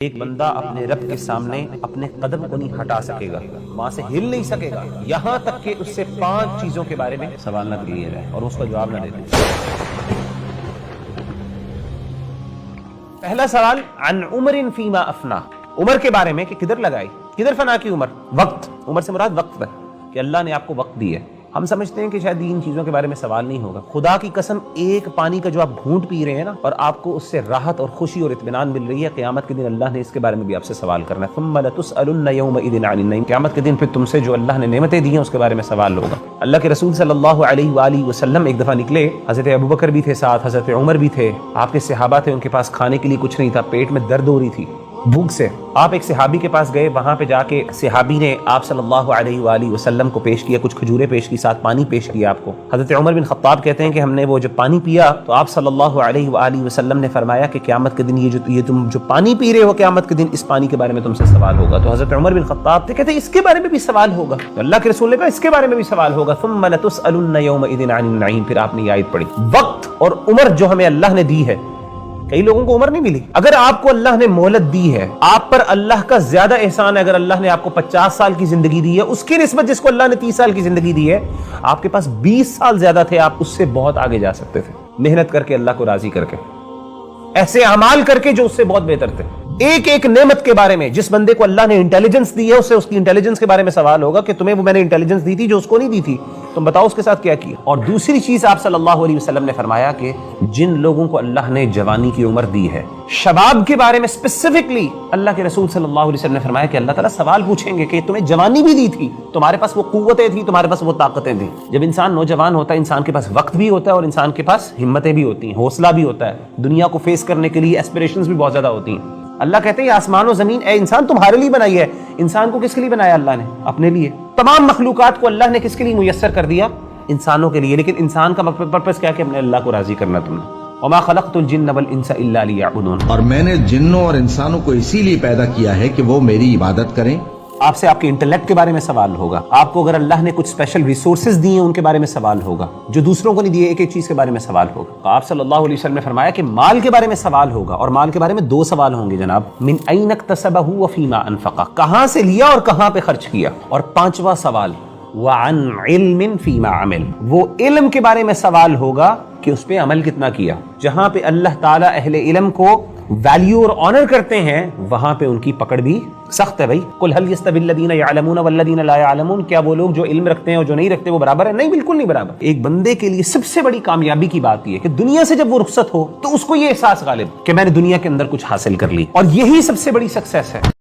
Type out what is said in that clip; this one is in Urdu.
ایک بندہ اپنے رب کے سامنے اپنے قدم کو نہیں ہٹا سکے گا، وہاں سے ہل نہیں سکے گا یہاں تک کہ اس سے 5 چیزوں کے بارے میں سوال نہ کیا جائے اور اس کا جواب نہ دے دے۔ پہلا سوال عن عمر فیما افنا، عمر کے بارے میں کہ کدھر لگائی، کدھر فنا کی عمر، وقت، عمر سے مراد وقت ہے کہ اللہ نے آپ کو وقت دی ہے۔ ہم سمجھتے ہیں کہ شاید ان چیزوں کے بارے میں سوال نہیں ہوگا، خدا کی قسم ایک پانی کا جو آپ گھونٹ پی رہے ہیں نا اور آپ کو اس سے راحت اور خوشی اور اطمینان مل رہی ہے، قیامت کے دن اللہ نے اس کے بارے میں بھی آپ سے سوال کرنا ہے۔ ثم لتسألن یومئذ عن النعیم، قیامت کے دن پھر تم سے جو اللہ نے نعمتیں دی ہیں اس کے بارے میں سوال ہوگا۔ اللہ کے رسول صلی اللہ علیہ وآلہ وسلم ایک دفعہ نکلے، حضرت ابوبکر بھی تھے ساتھ، حضرت عمر بھی تھے، آپ کے صحابہ تھے، ان کے پاس کھانے کے لیے کچھ نہیں تھا، پیٹ میں درد ہو رہی تھی بھوک سے۔ آپ ایک صحابی کے پاس گئے، وہاں پہ جا کے صحابی نے آپ صلی اللہ علیہ وآلہ وسلم کو پیش کیا، کچھ کھجوریں پیش کی، ساتھ پانی پیش کیا آپ کو۔ حضرت عمر بن خطاب کہتے ہیں کہ ہم نے وہ جب پانی پیا تو آپ صلی اللہ علیہ وآلہ وسلم نے فرمایا کہ قیامت کے دن یہ تم جو پانی پی رہے ہو، قیامت کے دن اس پانی کے بارے میں تم سے سوال ہوگا۔ تو حضرت عمر بن خطاب تھے، کہتے ہیں اس کے بارے میں بھی سوال ہوگا۔ تو اللہ کے رسول نے کہا اس کے بارے میں بھی سوال ہوگا۔ ثم لتسألن یومئذ عن النعیم، پھر آپ نے یہ آیت پڑھی۔ وقت اور عمر جو ہمیں اللہ نے دی ہے، کئی لوگوں کو عمر نہیں ملی، اگر آپ کو اللہ نے مہلت دی ہے، آپ پر اللہ کا زیادہ احسان ہے۔ اگر اللہ نے آپ کو 50 سال کی زندگی دی ہے، اس کی نسبت جس کو اللہ نے 30 سال کی زندگی دی ہے، آپ کے پاس 20 سال زیادہ تھے، آپ اس سے بہت آگے جا سکتے تھے، محنت کر کے، اللہ کو راضی کر کے، ایسے اعمال کر کے جو اس سے بہت بہتر تھے۔ ایک ایک نعمت کے بارے میں، جس بندے کو اللہ نے انٹیلیجنس دی ہے، اس سے اس کی انٹیلیجنس کے بارے میں سوال ہوگا کہ تمہیں وہ میں نے انٹیلیجنس دی تھی جو اس کو نہیں دی تھی، تم بتاؤ اس کے ساتھ کیا کیا۔ اور دوسری چیز آپ صلی اللہ علیہ وسلم نے فرمایا کہ جن لوگوں کو اللہ نے جوانی کی عمر دی ہے، شباب کے بارے میں اسپیسیفکلی اللہ کے رسول صلی اللہ علیہ وسلم نے فرمایا کہ اللہ تعالیٰ سوال پوچھیں گے کہ تمہیں جوانی بھی دی تھی، تمہارے پاس وہ قوتیں تھی، تمہارے پاس وہ طاقتیں تھیں۔ جب انسان نوجوان ہوتا ہے، انسان کے پاس وقت بھی ہوتا ہے اور انسان کے پاس ہمتیں بھی ہوتی ہیں، حوصلہ بھی ہوتا ہے، دنیا کو فیس کرنے کے لیے ایسپریشنز بھی بہت زیادہ ہوتی ہیں۔ اللہ کہتے ہیں یہ آسمان و زمین اے انسان تمہارے لیے بنائی ہے۔ انسان کو کس کے لیے بنایا اللہ نے؟ اپنے لیے۔ تمام مخلوقات کو اللہ نے کس کے لیے میسر کر دیا؟ انسانوں کے لیے۔ لیکن انسان کا پرپس کیا کہ اپنے اللہ کو راضی کرنا تم نے۔ وما خلقت الجن والانس الا ليعبدون، اور میں نے جنوں اور انسانوں کو اسی لیے پیدا کیا ہے کہ وہ میری عبادت کریں۔ آپ سے آپ کے انٹلیکٹ کے بارے میں سوال ہوگا، آپ کو اگر اللہ نے کچھ اسپیشل ریسورسز دیے ہیں ان کے بارے میں سوال ہوگا، جو دوسروں کو نہیں دیے، ایک ایک چیز کے بارے میں سوال ہوگا۔ آپ صلی اللہ علیہ وسلم نے فرمایا کہ مال کے بارے میں سوال ہوگا، اور مال کے بارے میں 2 سوال ہوں گے جناب، من این اکتسبہ وفیما انفقہ، کہاں سے لیا اور کہاں پہ خرچ کیا۔ اور 5واں سوال وعن علم فیما عمل، وہ علم کے بارے میں سوال ہوگا کہ اس پہ عمل کتنا کیا۔ جہاں پہ اللہ تعالیٰ اہل علم کو ویلیو اور آنر کرتے ہیں، وہاں پہ ان کی پکڑ بھی سخت ہے۔ بھائی قل هل يستوي الذين يعلمون والذين لا يعلمون، کیا وہ لوگ جو علم رکھتے ہیں اور جو نہیں رکھتے وہ برابر ہے؟ نہیں، بالکل نہیں برابر۔ ایک بندے کے لیے سب سے بڑی کامیابی کی بات یہ ہے کہ دنیا سے جب وہ رخصت ہو تو اس کو یہ احساس غالب کہ میں نے دنیا کے اندر کچھ حاصل کر لی، اور یہی سب سے بڑی سکسیس ہے۔